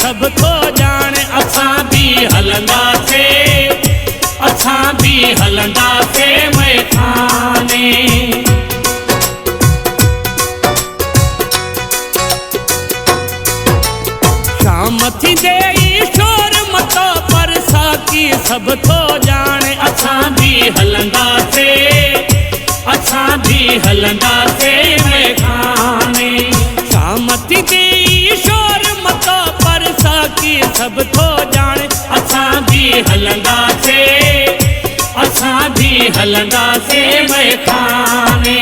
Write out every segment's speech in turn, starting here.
सब थो जाने असां भी हलंदासे मैखाने। शाम थींदे ई शोर मतो पर साकी सब थो जाने असां भी हलंदासे मैखाने। शाम थींदे ई शोर मतो पर साकी सब थो जाने असां भी हलंदासे मैखाने।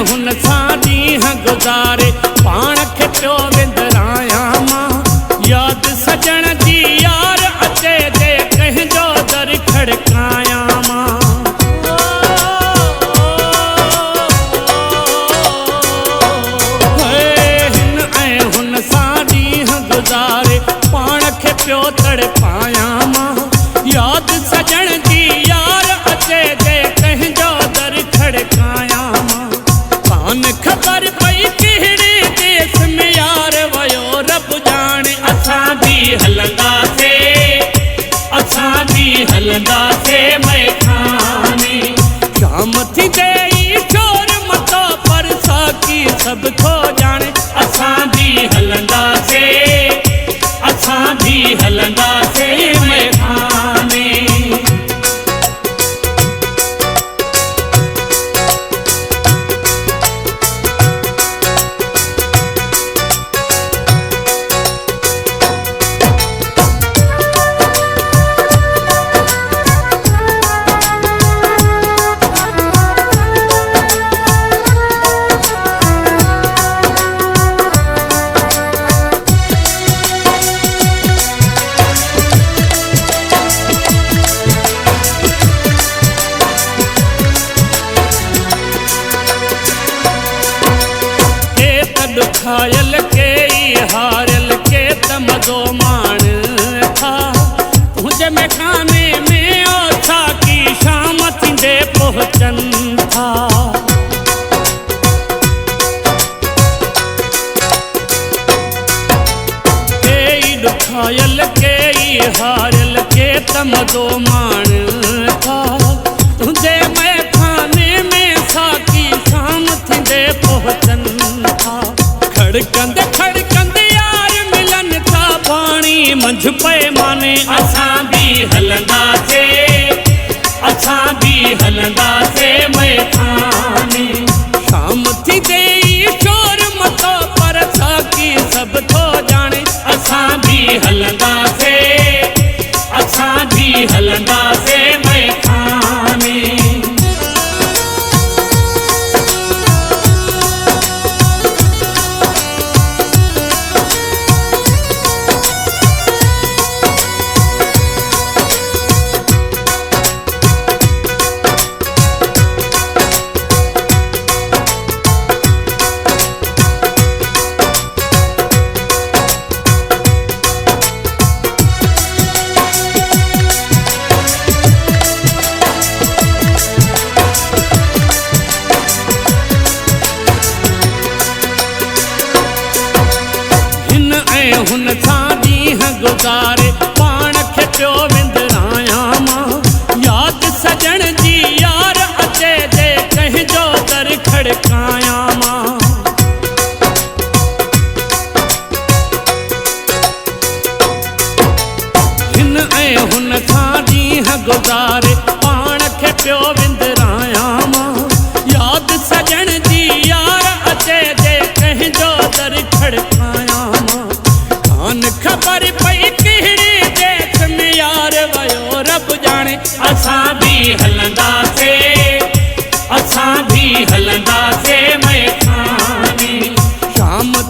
हुन सां ॾींहं गुज़ारे पाण खे पियो विंदरायां मां। यादि सजण जी यार अचे जे कंहिंजो दर खड़कायां मां। हुन सां ॾींहं गुज़ारे पाण खे पियो तड़पायां मां। यादि सजण जी यार अचे जे कंहिंजो दर खड़कायां मां। कान खबर पई कहिड़े देश में यार वयो रब जाने असां भी हलंदासे मैखाने। शाम थींदे ई शोर मतो पर साकी सब थो जाने असां भी हलंदासे मैखाने। खायल के हारल के तमदो मान था तुझे मैखाने में ओछा की शाम थींदे पहुंचन था। खायल के हारल के तमदो मान था तुझे मैखाने में साकी शाम थींदे पहुंचन था। खड़कंद यार मिलन था पानी मंझ पैमाने असां भी हलंदासे मैखाने। शाम थींदे ई शोर मतो पर साकी सब थो जाने असां भी हलंदासे मैखाने। हुन सां ॾींहं गुज़ारे पाण खे पियो विंदरायां मां। यादि सजण जी यार अचे जे कंहिंजो दर खड़कायां मां। हुन सां ॾींहं गुज़ारे पाण खे पियो विंदरायां मां। यादि सजण जी यार अचे जे कंहिंजो दर खड़कायां मां। कान खबर पई कहिड़े देश में यार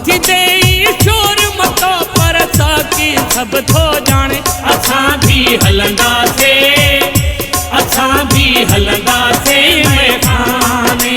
थी देई शोर मतो पर साकी सब थो जाने असां भी हलंदासे मैखाने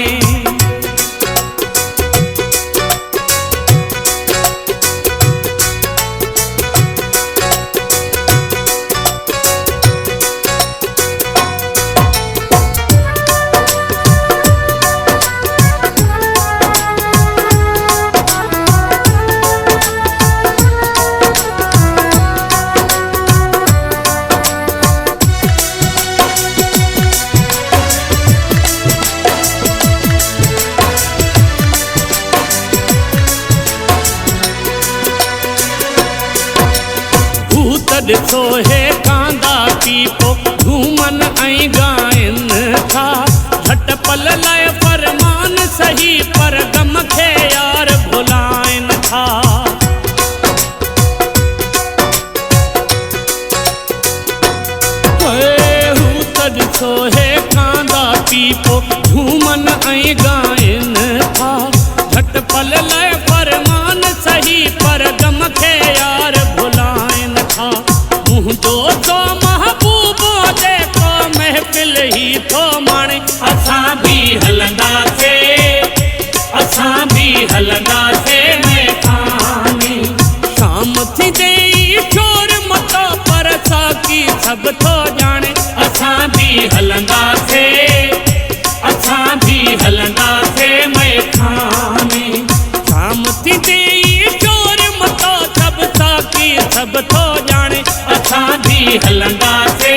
ॾिसो हे कांदा पीपो घूमन ऐं ॻाइनि था झट पल लाइ फरमान सही पर गम खे यार भुलाइनि था हू त ॾिसो हे कांदा पीपो घूमन ऐं ॻाइनि था झट पल लाइ फरमान सही पर गम खे यार भुलाइनि था मुंहिंजो तो महबूबो जेको महफ़िल ही थो माणे असां भी हलंदासे मैखाने शाम थी देई शोर मतो पर साकी सब थो जाने असां भी हलंदासे मैखाने शाम थी देई शोर मतो सब साकी सब थो जाने असां भी हलंदासे